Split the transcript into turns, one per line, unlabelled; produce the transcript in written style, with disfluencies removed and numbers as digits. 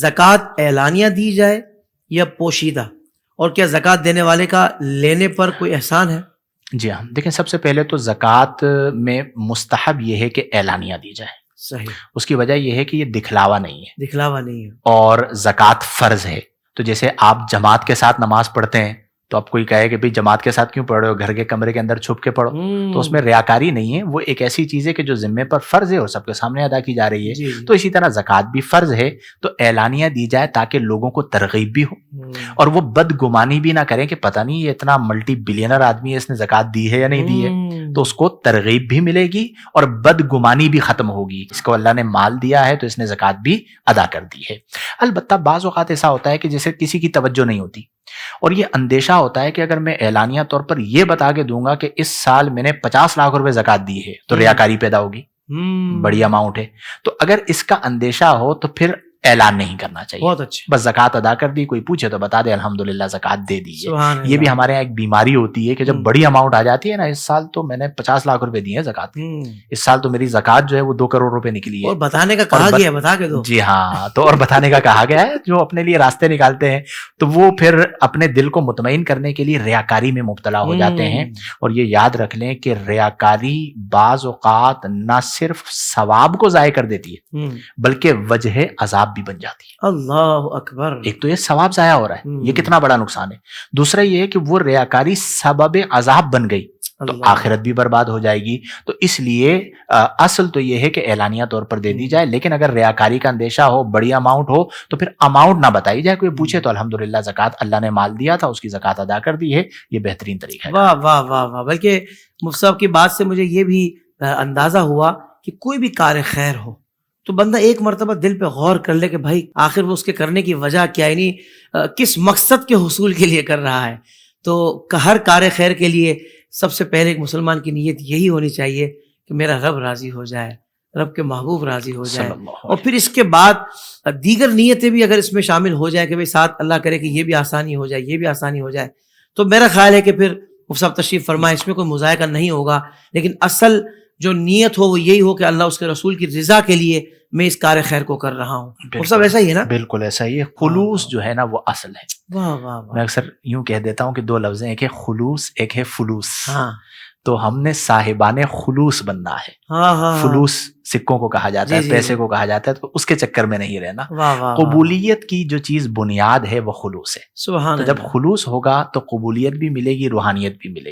زکوٰۃ اعلانیہ دی جائے یا پوشیدہ، اور کیا زکوٰۃ دینے والے کا لینے پر کوئی احسان ہے؟
جی ہاں، دیکھیں سب سے پہلے تو زکوٰۃ میں مستحب یہ ہے کہ اعلانیہ دی جائے.
صحیح.
اس کی وجہ یہ ہے کہ یہ دکھلاوا نہیں ہے،
دکھلاوا نہیں ہے.
اور زکوٰۃ فرض ہے. تو جیسے آپ جماعت کے ساتھ نماز پڑھتے ہیں تو آپ کوئی کہے کہ بھئی جماعت کے ساتھ کیوں پڑھ رہے ہو، گھر کے کمرے کے اندر چھپ کے پڑھو، تو اس میں ریاکاری نہیں ہے. وہ ایک ایسی چیز ہے کہ جو ذمے پر فرض ہے اور سب کے سامنے ادا کی جا رہی ہے.
جی.
تو اسی طرح زکوٰۃ بھی فرض ہے، تو اعلانیہ دی جائے تاکہ لوگوں کو ترغیب بھی ہو اور وہ بدگمانی بھی نہ کریں کہ پتہ نہیں یہ اتنا ملٹی بلینر آدمی ہے، اس نے زکوٰۃ دی ہے یا نہیں دی ہے. تو اس کو ترغیب بھی ملے گی اور بدگمانی بھی ختم ہوگی. اس کو اللہ نے مال دیا ہے تو اس نے زکوٰۃ بھی ادا کر دی ہے. البتہ بعض اوقات ایسا ہوتا ہے کہ جیسے کسی کی توجہ نہیں ہوتی اور یہ اندیشہ ہوتا ہے کہ اگر میں اعلانیہ طور پر یہ بتا کے دوں گا کہ اس سال میں نے 50 لاکھ روپے زکوٰۃ دی ہے تو ریاکاری پیدا ہوگی، بڑی اماؤنٹ ہے. تو اگر اس کا اندیشہ ہو تو پھر اعلان نہیں کرنا چاہیے.
بہت اچھا.
بس زکوٰۃ ادا کر دی، کوئی پوچھے تو بتا دے الحمدللہ زکوٰۃ دے دی ہے. یہ بھی ہمارے یہاں ایک بیماری ہوتی ہے کہ جب بڑی اماؤنٹ آ جاتی ہے نا، اس سال تو میں نے 50 لاکھ روپے دیے ہیں زکوٰۃ، اس سال تو میری زکوٰۃ جو ہے وہ 2 کروڑ روپے نکلی ہے.
اور بتانے کا کہا گیا، بتا کے دو.
جی ہاں، تو اور بتانے کا کہا گیا ہے. جو اپنے لیے راستے نکالتے ہیں تو وہ پھر اپنے دل کو مطمئن کرنے کے لیے ریاکاری میں مبتلا ہو جاتے ہیں. اور یہ یاد رکھ لیں کہ ریاکاری بعض اوقات نہ صرف ثواب کو ضائع کر دیتی ہے بلکہ وجہ عذاب بھی بن جاتی ہے.
اللہ اکبر.
ایک تو یہ ثواب ضائع ہو رہا ہے، یہ کتنا بڑا نقصان ہے. دوسرا یہ ہے کہ وہ ریاکاری سبب عذاب بن گئی تو آخرت بھی برباد ہو جائے گی. تو اس لیے اصل تو یہ ہے کہ اعلانیہ طور پر دے دی جائے، لیکن اگر ریاکاری کا اندیشہ ہو، بڑی اماؤنٹ ہو، تو پھر اماؤنٹ نہ بتائی جائے. کوئی پوچھے تو الحمدللہ زکوٰۃ اللہ نے مال دیا تھا، اس کی زکوٰۃ ادا کر دی ہے. یہ بہترین طریقہ ہے.
واہ واہ واہ واہ. بلکہ مفتی صاحب کی بات سے مجھے یہ بھی اندازہ ہوا کہ کوئی بھی کار خیر ہو تو بندہ ایک مرتبہ دل پہ غور کر لے کہ بھائی آخر وہ اس کے کرنے کی وجہ کیا، یعنی کس مقصد کے حصول کے لیے کر رہا ہے. تو ہر کار خیر کے لیے سب سے پہلے ایک مسلمان کی نیت یہی ہونی چاہیے کہ میرا رب راضی ہو جائے، رب کے محبوب راضی ہو جائے، اور پھر اس کے بعد دیگر نیتیں بھی اگر اس میں شامل ہو جائے کہ بھئی ساتھ اللہ کرے کہ یہ بھی آسانی ہو جائے، یہ بھی آسانی ہو جائے، تو میرا خیال ہے کہ پھر مفتی صاحب تشریف فرمائے اس میں کوئی مذائقہ نہیں ہوگا. لیکن اصل جو نیت ہو وہ یہی ہو کہ اللہ اس کے رسول کی رضا کے لیے میں اس کار خیر کو کر رہا ہوں. مفتی صاحب ایسا ہی ہے نا؟
بالکل ایسا ہی ہے. خلوص جو ہے نا وہ اصل ہے.
واہ واہ واہ.
میں اکثر یوں کہہ دیتا ہوں کہ 2 لفظ ہیں، ایک ہے خلوص، ایک ہے فلوس.
ہاں.
تو ہم نے صاحبان خلوص بننا ہے. فلوس سکوں کو کہا جاتا ہے، پیسے کو کہا جاتا ہے، تو اس کے چکر میں نہیں رہنا. قبولیت کی جو چیز بنیاد ہے وہ خلوص ہے.
سبحان
اللہ. جب خلوص ہوگا تو قبولیت بھی ملے گی، روحانیت بھی ملے گی.